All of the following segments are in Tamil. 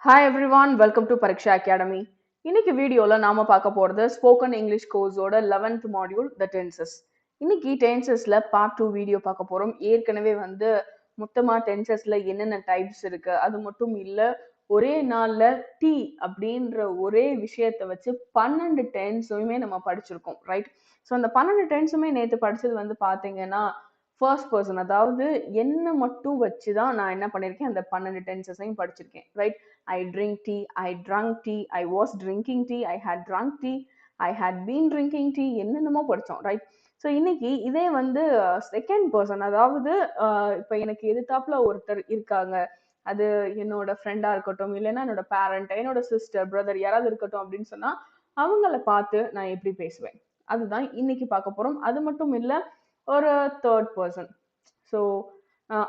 Hi everyone, welcome to Pariksha Academy. இன்னைக்கு வீடியோல நாம பார்க்க போறது ஸ்போக்கன் இங்கிலீஷ் கோர்ஸோட 11th மாடியூல் த டென்சஸ். இன்னைக்கு டென்சஸ்ல பார்ட் 2 வீடியோ பார்க்க போறோம். ஏற்கனவே மொத்தமா டென்சஸ்ல என்னென்ன டைப்ஸ் இருக்கு அது மட்டும் இல்ல, ஒரே நாள்ல டி அப்படின்ற ஒரே விஷயத்தை வச்சு 12 டென்ஸுமே நம்ம படிச்சிருக்கோம், ரைட்? ஸோ அந்த 12 டென்ஸுமே நேற்று படிச்சது பார்த்தீங்கன்னா ஃபர்ஸ்ட் பர்சன், அதாவது என்ன மட்டும் வச்சு தான் நான் என்ன பண்ணியிருக்கேன், அந்த 12 டென்சஸையும் படிச்சிருக்கேன், right? I drink tea, I drank tea, I was drinking tea, I had drunk tea, I had been drinking tea, என்னென்னமோ படித்தோம், ரைட்? ஸோ இன்னைக்கு இதே செகண்ட் பர்சன், அதாவது இப்போ எனக்கு எதிர்த்தாப்புல ஒருத்தர் இருக்காங்க, அது என்னோட ஃப்ரெண்டாக இருக்கட்டும், இல்லைன்னா என்னோட பேரண்ட், என்னோட சிஸ்டர், பிரதர் யாராவது இருக்கட்டும் அப்படின்னு சொன்னால் அவங்கள பார்த்து நான் எப்படி பேசுவேன், அதுதான் இன்னைக்கு பார்க்க போகிறோம். அது மட்டும் இல்லை, ஒரு தேர்ட் பர்சன், ஸோ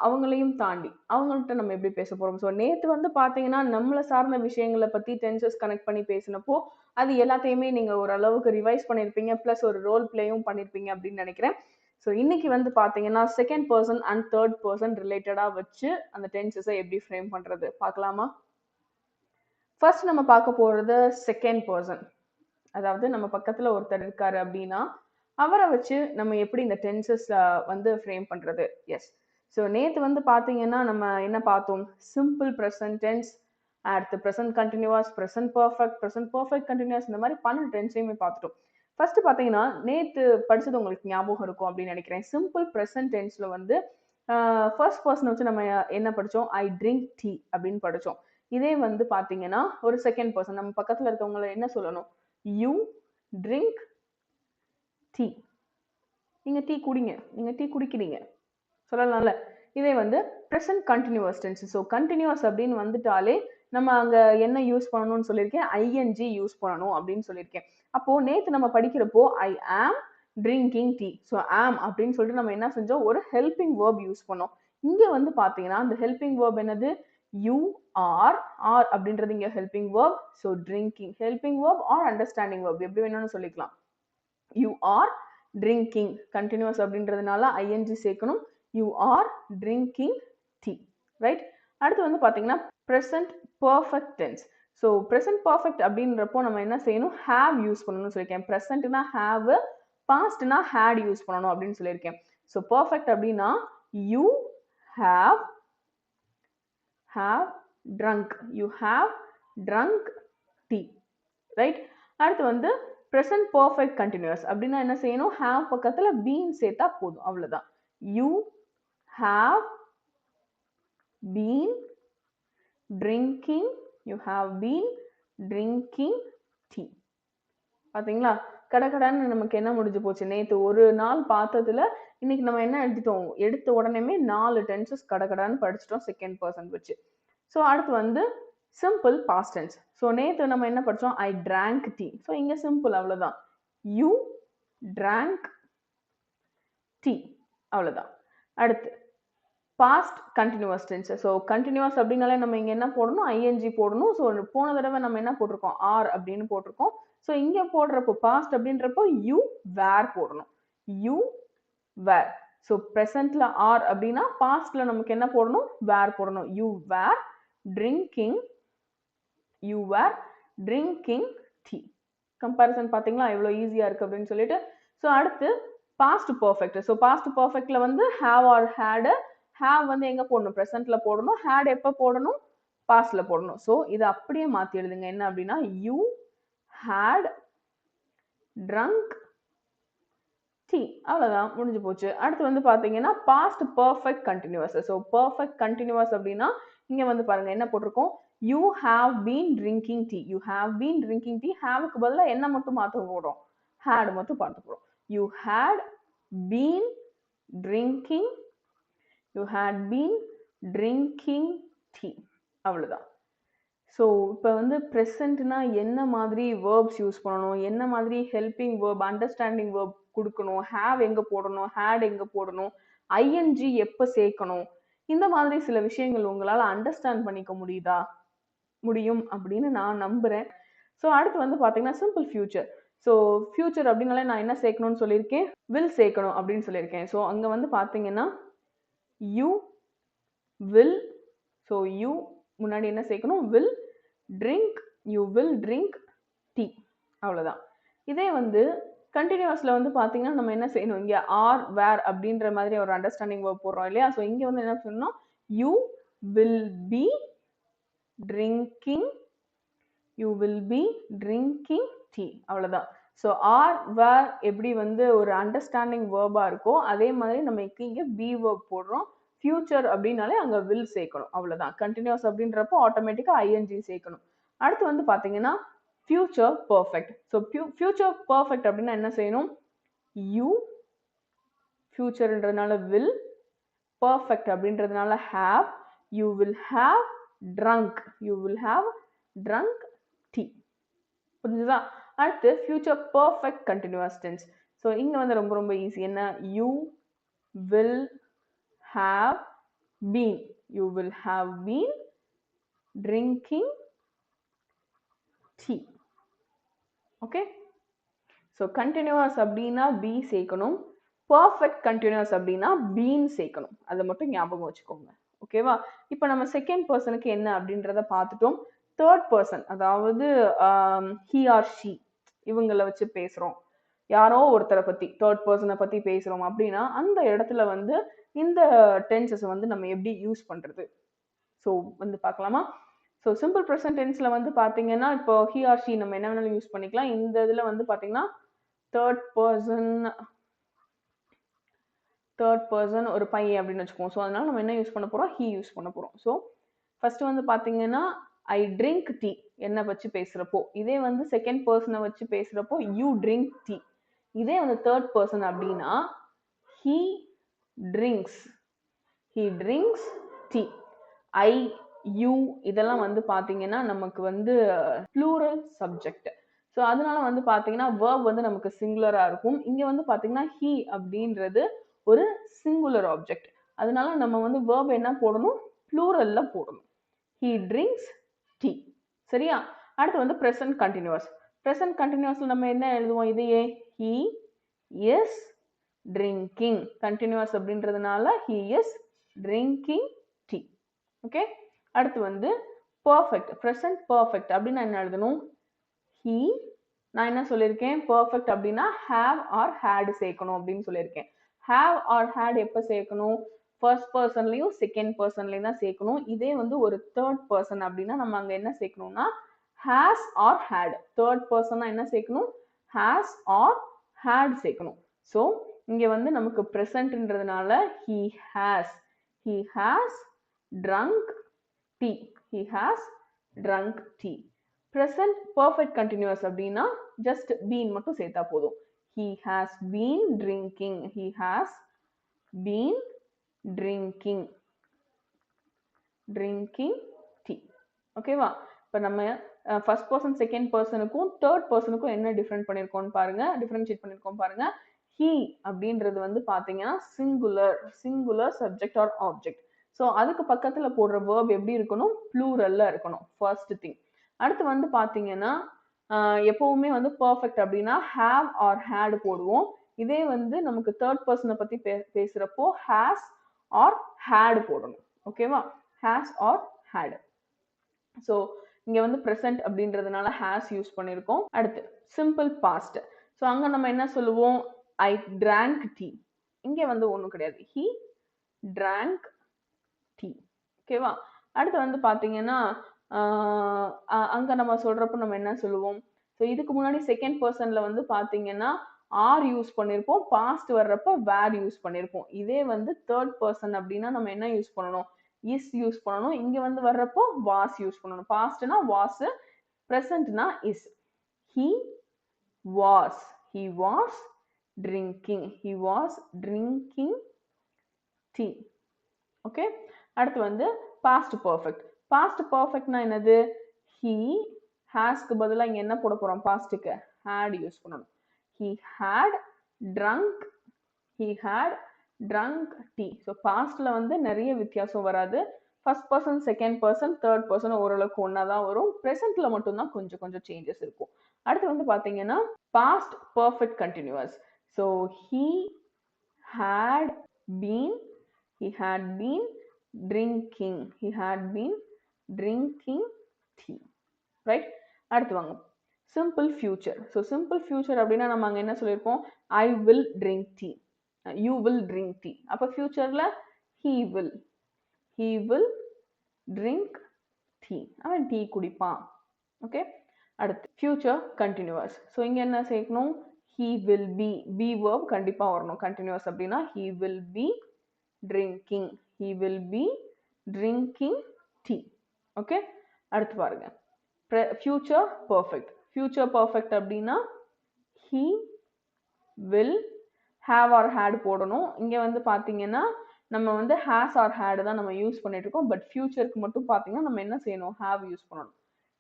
அவங்களையும் தாண்டி அவங்கள்ட்ட நம்ம எப்படி பேச போறோம். ஸோ நேத்து பார்த்தீங்கன்னா நம்மளை சார்ந்த விஷயங்களை பத்தி டென்சஸ் கனெக்ட் பண்ணி பேசினப்போ அது எல்லாத்தையுமே நீங்க ஓரளவுக்கு ரிவைஸ் பண்ணியிருப்பீங்க, ப்ளஸ் ஒரு ரோல் பிளேயும் பண்ணியிருப்பீங்க அப்படின்னு நினைக்கிறேன். ஸோ இன்னைக்கு பார்த்தீங்கன்னா second person and third person ரிலேட்டடா வச்சு அந்த டென்சஸை எப்படி ஃப்ரேம் பண்றது பார்க்கலாமா? ஃபர்ஸ்ட் நம்ம பார்க்க போறது செகண்ட் பர்சன், அதாவது நம்ம பக்கத்துல ஒருத்தர் இருக்காரு அப்படின்னா அவரை வச்சு நம்ம எப்படி இந்த டென்சஸ் ஃப்ரேம் பண்றது. எஸ், ஸோ நேற்று பார்த்தீங்கன்னா நம்ம என்ன பார்த்தோம், சிம்பிள் ப்ரெசன்ட் டென்ஸ், அடுத்து present continuous, present perfect continuous, இந்த மாதிரி 12 டென்ஸையுமே பார்த்துட்டோம். ஃபர்ஸ்ட் பார்த்தீங்கன்னா நேற்று படிச்சது உங்களுக்கு ஞாபகம் இருக்கும் அப்படின்னு நினைக்கிறேன். சிம்பிள் ப்ரெசன்ட் டென்ஸ்ல ஃபர்ஸ்ட் பர்சன் வச்சு நம்ம என்ன படித்தோம், ஐ ட்ரிங்க் டீ அப்படின்னு படித்தோம். இதே பார்த்தீங்கன்னா ஒரு செகண்ட் பர்சன் நம்ம பக்கத்தில் இருக்கவங்களை என்ன சொல்லணும், யூ ட்ரிங்க் டீ, நீங்க டீ குடிங்க, நீங்க டீ குடிக்கிறீங்க சொல்லலாம்ல. இதே present continuous tense. So continuous அப்படின்னு வந்துட்டாலே நம்ம அங்க என்ன யூஸ் பண்ணணும்னு சொல்லியிருக்கேன், ஐஎன்ஜி யூஸ் பண்ணணும் அப்படின்னு சொல்லியிருக்கேன். அப்போ நேத்து நம்ம படிக்கிறப்போ ஐ ஆம் ட்ரிங்கிங் டீ, ஸோ ஆம் அப்படின்னு சொல்லிட்டு நம்ம என்ன செஞ்சோம், ஒரு ஹெல்பிங் வேர்ப் யூஸ் பண்ணோம். இங்க பாத்தீங்கன்னா அந்த ஹெல்பிங் வேர்ப் என்னது, யூ ஆர், ஆர் அப்படின்றது இங்க helping verb. So drinking helping verb or understanding verb எப்படி வேணும்னு சொல்லிக்கலாம். யூ ஆர் ட்ரிங்கிங் கண்டினியூஸ் அப்படின்றதுனால ஐஎன்ஜி சேர்க்கணும், you are drinking tea, right? அடுத்து பார்த்தீங்கன்னா present perfect tense. So present perfect அப்படின்றப்போ நம்ம என்ன செய்யணும், ஹேவ் யூஸ் பண்ணணும்னு சொல்லியிருக்கேன். ப்ரெசன்ட்னா ஹேவ், பாஸ்ட்னா ஹேட் யூஸ் பண்ணணும் அப்படின்னு சொல்லியிருக்கேன். ஸோ பர்ஃபெக்ட் அப்படின்னா you have drunk, you have drunk tea, right? அடுத்து ப்ரெசன்ட் பர்ஃபெக்ட் கண்டினியூஸ் அப்படின்னா என்ன செய்யணும், ஹேவ் பக்கத்துல பீன் சேர்த்தா போதும், அவ்வளவுதான். You have been drinking, you have been drinking tea. பாத்தீங்களா, கடகடன்னு நமக்கு என்ன முடிஞ்சு போச்சு, நேத்து ஒரு நாள் பார்த்ததுல இன்னைக்கு நம்ம என்ன எழுதிட்டோம், எடுத்த உடனே 4 டென்சஸ் கடகடான்னு படிச்சிட்டோம் செகண்ட் பர்சன் வச்சு. ஸோ அடுத்து சிம்பிள் பாஸ்ட் டென்ஸ். ஸோ நேற்று நம்ம என்ன படித்தோம், ஐ ட்ராங்க் டீ. ஸோ இங்கே சிம்பிள், அவ்வளோதான். யூ ட்ராங்க் டீ, அவ்வளோதான். அடுத்து past continuous tense. So continuous அப்படின்னாலே நம்ம இங்கே என்ன போடணும், ஐஎன்ஜி போடணும். ஸோ போன தடவை நம்ம என்ன போட்டிருக்கோம், ஆர் அப்படின்னு போட்டிருக்கோம். ஸோ இங்கே போடுறப்போ பாஸ்ட் அப்படின்றப்போ யூ வேர் போடணும், யூ வேர். ஸோ ப்ரெசென்ட்ல ஆர் அப்படின்னா பாஸ்ட்ல நமக்கு என்ன போடணும், வேர் போடணும். You were drinking, you were drinking tea. Comparison பார்த்தீங்களா எவ்வளோ ஈஸியாக இருக்குது அப்படின்னு சொல்லிட்டு. ஸோ அடுத்து பாஸ்ட் பர்ஃபெக்ட். ஸோ பாஸ்ட் பர்ஃபெக்ட்ல ஹேவ் ஆர் ஹேடு, ஹேவ் எங்கே போடணும், ப்ரெசென்ட்ல போடணும். ஹேட் எப்போ போடணும், பாஸ்ட்ல போடணும். ஸோ இதை அப்படியே மாற்றி எழுதுங்க, என்ன அப்படின்னா யூ ஹேட் ட்ரங்க் டீ, அவ்வளோதான், முடிஞ்சு போச்சு. அடுத்து பார்த்தீங்கன்னா past perfect continuous. So perfect continuous அப்படின்னா இங்கே பாருங்க என்ன போட்டிருக்கோம், you have been drinking tea, you have been drinking tea. ஹாவுக்கு பதிலாக என்ன மட்டும் மாற்ற போகிறோம், ஹேட் மட்டும் பார்த்து போகிறோம். You had been drinking, you had been drinking tea, அவ்வளோதான். ஸோ இப்போ ப்ரெசண்ட்னா என்ன மாதிரி வேர்ப்ஸ் யூஸ் பண்ணணும், என்ன மாதிரி ஹெல்பிங் வேர்ப், அண்டர்ஸ்டாண்டிங் வேர்ப் கொடுக்கணும், ஹேவ் எங்கே போடணும், ஹேட் எங்கே போடணும், ஐஎன்ஜி எப்போ சேர்க்கணும், இந்த மாதிரி சில விஷயங்கள் உங்களால் அண்டர்ஸ்டாண்ட் பண்ணிக்க முடியும் அப்படின்னு நான் நம்புகிறேன். ஸோ அடுத்து பார்த்தீங்கன்னா சிம்பிள் ஃபியூச்சர். ஸோ ஃபியூச்சர் அப்படின்னாலே நான் என்ன சேர்க்கணும்னு சொல்லியிருக்கேன், வில் சேர்க்கணும் அப்படின்னு சொல்லியிருக்கேன். ஸோ அங்கே பார்த்தீங்கன்னா யூ வில், ஸோ யூ முன்னாடி என்ன சேர்க்கணும், will. drink, you will drink tea. அவ்வளவுதான். இதே வந்து கண்டினியூஸ்ல வந்து பாத்தீங்கன்னா நம்ம என்ன செய்யணும், இங்க ஆர் வேர் அப்படின்ற மாதிரி ஒரு அண்டர்ஸ்டாண்டிங் வேர்ப் போடுறோம் இல்லையா? ஸோ இங்க வந்து என்ன சொல்லணும், you will be drinking, you will be drinking tea. அவ்வளவுதான். ஸோ ஆர் வேர் எப்படி வந்து ஒரு அண்டர்ஸ்டாண்டிங் வேர்பா இருக்கோ அதே மாதிரி நம்ம இங்க பி வேர்ப் போடுறோம். ஃபியூச்சர் அப்படின்னாலே அங்க வில் சேர்க்கணும். அவ்வளவுதான். கண்டினியூஸ் அப்படின்றப்போ ஆட்டோமேட்டிக்கா ஐஎன்ஜி சேர்க்கணும். அடுத்து வந்து பாத்தீங்கன்னா future perfect. So future perfect அப்படின்னா என்ன செய்யணும், யூ, ஃபியூச்சர்ன்றதுனால வில், பர்ஃபெக்ட் அப்படின்றதுனால have, you will have drunk, you will have drunk tea. புரிஞ்சுதா? அடுத்து future perfect continuous tense. So இங்க வந்து ரொம்ப ரொம்ப ஈஸி. என்ன, you will have been, you will have been drinking tea. Okay. So continuous அப்படின்னா பி சேர்க்கணும், பர்ஃபெக்ட் கண்டினியூஸ் அப்படின்னா பீன் சேர்க்கணும். அதை மட்டும் ஞாபகம் வச்சுக்கோங்க. ஓகேவா? இப்போ நம்ம செகண்ட் பர்சனுக்கு என்ன அப்படின்றத பார்த்துட்டோம். தேர்ட் பர்சன், அதாவது ஹி ஆர் ஷி, இவங்களை வச்சு பேசுறோம், யாரோ ஒருத்தரை பத்தி தேர்ட் பர்சனை பத்தி பேசுறோம் அப்படின்னா அந்த இடத்துல வந்து இந்த டென்சஸ் வந்து நம்ம எப்படி யூஸ் பண்றது, ஸோ வந்து பார்க்கலாமா? ஸோ சிம்பிள் ப்ரெசன்ட் டென்ஸ்ல வந்து பாத்தீங்கன்னா இப்போ ஹி ஆர் ஷி நம்ம என்ன வேணாலும் யூஸ் பண்ணிக்கலாம். இந்த இதுல வந்து பாத்தீங்கன்னா தேர்ட் பர்சன் ஒரு பையன் அப்படின்னு வச்சுக்கோம். ஸோ அதனால நம்ம என்ன யூஸ் பண்ண போறோம், ஹி யூஸ் பண்ண போறோம். ஸோ ஃபர்ஸ்ட் வந்து பாத்தீங்கன்னா ஐ ட்ரிங்க் டீ என்ன வச்சு பேசுறப்போ, இதே வந்து செகண்ட் பர்சனை வச்சு பேசுறப்போ யூ ட்ரிங்க் டீ. இதே வந்து தேர்ட் பர்சன் அப்படின்னா he drinks, he drinks tea. I, you இதெல்லாம் வந்து பாத்தீங்கன்னா நமக்கு வந்து plural subject. ஸோ அதனால வந்து பாத்தீங்கன்னா verb வந்து நமக்கு சிங்குலரா இருக்கும். இங்க வந்து பாத்தீங்கன்னா he அப்படின்றது ஒரு சிங்குலர் ஆப்ஜெக்ட். அதனால நம்ம வந்து verb என்ன போடணும், ப்ளூரல்ல போடணும். he drinks tea. சரியா? அடுத்து வந்து present continuous. present continuousல நம்ம என்ன எழுதுவோம், இதையே he is drinking, continuous அப்படின்றதுனால he is drinking tea. Okay. அடுத்து வந்து perfect, present perfect அப்படின்னா என்ன எழுதணும், he, நான் என்ன சொல்லியிருக்கேன், perfect அப்படின்னா have or had சேர்க்கணும் அப்படின்னு சொல்லியிருக்கேன். have or had எப்ப சேர்க்கணும், ஃபர்ஸ்ட் பர்சன்லயும் செகண்ட் பர்சன்லயும் தான் சேர்க்கணும். இதே வந்து ஒரு தேர்ட் பர்சன் அப்படின்னா நம்ம அங்க என்ன சேர்க்கணும்னா has or had. தேர்ட் பர்சனா என்ன சேர்க்கணும், has or had சேர்க்கணும். ஸோ இங்க வந்து நமக்கு presentன்றதுனால he has drunk tea, he has drunk tea. present perfect continuous அப்படின்னா just been மட்டும் சேர்த்தா போதும். he has been drinking, he has been drinking tea. ஓகேவா? இப்போ நம்ம ஃபர்ஸ்ட் பர்சன் செகண்ட் பர்சனுக்கும் தேர்ட் பர்சனுக்கும் என்ன டிஃபரெண்ட் பண்ணிருக்கோம் பாருங்க, டிஃபரன்ஷியேட் பண்ணிருக்கோம் பாருங்க. he அப்படின்றது வந்து பாத்தீங்கன்னா singular subject or object. So அதுக்கு பக்கத்துல போடுற verb எப்படி இருக்கணும், ப்ளூரல்ல இருக்கணும், ஃபர்ஸ்ட் திங். அடுத்து வந்து பாத்தீங்கன்னா எப்பவுமே வந்து பர்ஃபெக்ட் அப்படின்னா have or had போடுவோம். இதே வந்து நமக்கு தேர்ட் பர்சனை பத்தி பேசுறப்போ has or had போடணும். ஓகேவா? has or had. ஸோ இங்க வந்து present அப்படின்றதுனால has யூஸ் பண்ணிருக்கோம். அடுத்து சிம்பிள் பாஸ்ட். ஸோ அங்க நம்ம என்ன சொல்லுவோம், I drank tea. இங்க வந்து ஒண்ணும் கிடையாது, he drank tea. ஓகேவா? அடுத்து வந்து பாத்தீங்கன்னா அங்க நம்ம சொல்றப்போ நம்ம என்ன சொல்லுவோம், ஸோ இதுக்கு முன்னாடி செகண்ட் பர்சன்ல வந்து பாத்தீங்கன்னா ஆர் யூஸ் பண்ணிருப்போம், பாஸ்ட் வர்றப்ப வேர் யூஸ் பண்ணிருப்போம். இதே வந்து தேர்ட் பர்சன் அப்படின்னா நம்ம என்ன யூஸ் பண்ணணும், இஸ் யூஸ் பண்ணணும். இங்க வந்து வர்றப்போ வாஸ் யூஸ் பண்ணணும். பாஸ்ட்னா வாஸ், பிரசன்ட்னா is. he was drinking tea. Okay. அடுத்து வந்து பாஸ்ட் பர்ஃபெக்ட். பாஸ்ட் பர்ஃபெக்ட்னா என்னது, he hasக்கு பதிலா இங்க என்ன போட போறோம், பாஸ்ட்க்கு had யூஸ் பண்ணணும். he had drunk tea. So பாஸ்ட்ல வந்து நிறைய வித்தியாசம் வராது. First person second person third person ஓரளவுக்கு ஒன்னா தான் வரும். பிரசன்ட்ல மட்டும்தான் கொஞ்சம் கொஞ்சம் சேஞ்சஸ் இருக்கும். அடுத்து வந்து பாத்தீங்கன்னா past perfect continuous. So he had been drinking tea. Right? அடுத்து வாங்க. Simple future. So simple future அப்படின்னா நம்ம அங்கே என்ன சொல்லியிருக்கோம்? I will drink tea, you will drink tea. அப்போ ஃபியூச்சரில் he will, he will drink tea, அவன் டீ குடிப்பான். ஓகே, அடுத்து ஃபியூச்சர் கண்டினியூவஸ். ஸோ இங்கே என்ன சேர்க்கணும்? He will be, be verb கண்டிப்பாக வரணும். கண்டினியூவஸ் அப்படின்னா he will be drinking, he will be drinking tea. Okay, அடுத்து பாருங்க. Future perfect. ஃபியூச்சர் பர்ஃபெக்ட் அப்படின்னா he will have or had போடணும். இங்கே வந்து பார்த்தீங்கன்னா நம்ம வந்து ஹேஸ் ஆர் ஹேடு தான் நம்ம யூஸ் பண்ணிட்டு இருக்கோம். பட் ஃபியூச்சருக்கு மட்டும் பார்த்தீங்கன்னா நம்ம என்ன செய்யணும்? ஹேவ் யூஸ் பண்ணணும்.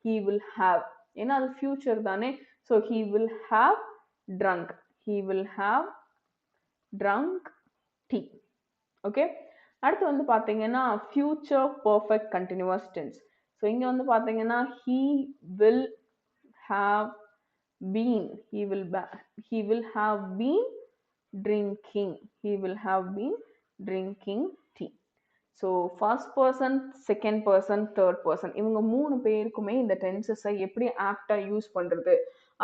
ஹீ வில் ஹேவ், ஏன்னா அது ஃபியூச்சர் தானே. So he will have drunk, he will have drunk tea. Okay, அடுத்து வந்து பார்த்தீங்கன்னா future perfect continuous tense. So இங்கே வந்து பார்த்தீங்கன்னா he will have been, he will have been drinking, he will have been drinking tea. So first person, second person, third person, இவங்க 3 பேருக்குமே இந்த டென்சஸை எப்படி ஆப்டாக யூஸ் பண்ணுறது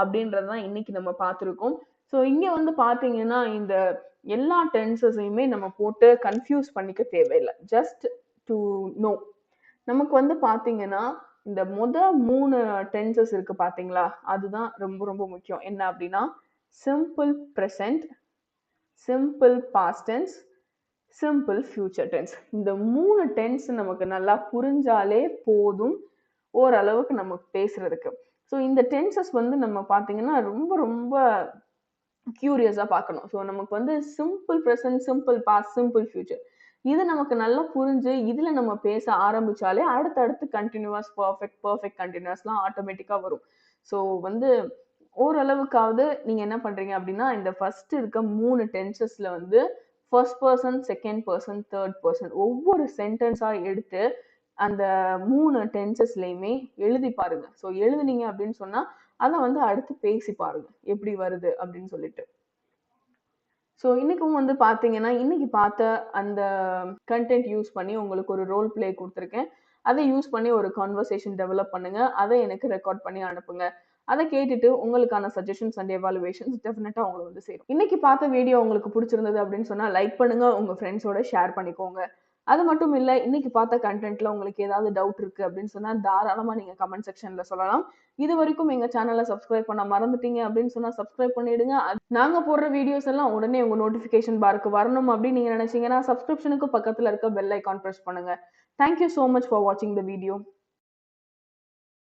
அப்படின்றது தான் இன்னைக்கு நம்ம பார்த்துருக்கோம். ஸோ இங்கே வந்து பார்த்தீங்கன்னா இந்த எல்லா டென்சஸையுமே நம்ம போட்டு கன்ஃபியூஸ் பண்ணிக்க தேவையில்லை. ஜஸ்ட் டு நோ, நமக்கு வந்து பார்த்தீங்கன்னா இந்த 3 டென்சஸ் இருக்கு பார்த்தீங்களா, அதுதான் ரொம்ப ரொம்ப முக்கியம். என்ன அப்படின்னா simple present, simple past tense, simple future tense. இந்த 3 டென்ஸ் நமக்கு நல்லா புரிஞ்சாலே போதும் ஓரளவுக்கு நம்ம பேசுறதுக்கு. ஸோ இந்த டென்சஸ் வந்து நம்ம பார்த்தீங்கன்னா ரொம்ப ரொம்ப கியூரியஸாக பார்க்கணும். ஸோ நமக்கு வந்து simple present, simple past, simple future, இது நமக்கு நல்லா புரிஞ்சு இதுல நம்ம பேச ஆரம்பிச்சாலே அடுத்தடுத்து கண்டினியூவஸ், பர்ஃபெக்ட், பர்ஃபெக்ட் கண்டினியூஸ்லாம் ஆட்டோமேட்டிக்காக வரும். ஸோ வந்து ஓரளவுக்காவது நீங்க என்ன பண்றீங்க அப்படின்னா இந்த ஃபர்ஸ்ட் இருக்க 3 டென்சஸ்ல வந்து first person, second person, third person ஒவ்வொரு சென்டென்ஸா எடுத்து அந்த 3 டென்சஸ்லையுமே எழுதி பாருங்க. ஸோ எழுதுனீங்க அப்படின்னு சொன்னா அதை வந்து அடுத்து பேசி பாருங்க எப்படி வருது அப்படின்னு சொல்லிட்டு. ஸோ இன்னைக்கும் வந்து பார்த்தீங்கன்னா இன்னைக்கு பார்த்த அந்த கண்டென்ட் யூஸ் பண்ணி உங்களுக்கு ஒரு ரோல் பிளே கொடுத்துருக்கேன். அதை யூஸ் பண்ணி ஒரு கான்வர்சேஷன் டெவலப் பண்ணுங்க. அதை எனக்கு ரெக்கார்ட் பண்ணி அனுப்புங்க. அதை கேட்டுட்டு உங்களுக்கான சஜஷன்ஸ் அண்ட் எவாலுவேஷன்ஸ் டெஃபினட்டா உங்களுக்கு வந்து சேரும். இன்னைக்கு பார்த்த வீடியோ உங்களுக்கு பிடிச்சிருந்தது அப்படின்னு சொன்னா லைக் பண்ணுங்க, உங்க ஃப்ரெண்ட்ஸோட ஷேர் பண்ணிக்கோங்க. அது மட்டும் இல்லை, இன்னைக்கு பார்த்த கண்டென்ட்ல உங்களுக்கு ஏதாவது டவுட் இருக்கு அப்படின்னு சொன்னா தாராளமா நீங்க கமெண்ட் செக்ஷன்ல சொல்லலாம். இது வரைக்கும் எங்க சேனலை சப்ஸ்கிரைப் பண்ண மறந்துட்டீங்க அப்படின்னு சொன்னா சப்ஸ்கிரைப் பண்ணிடுங்க. நாங்க போடுற வீடியோஸ் எல்லாம் உடனே உங்க நோட்டிபிகேஷன் பாருக்கு வரணும் அப்படின்னு நீங்க நினைச்சீங்கன்னா சப்ஸ்கிரிப்ஷனுக்கு பக்கத்துல இருக்க பெல் ஐகான் பிரஸ் பண்ணுங்க. Thank you so much for watching the video.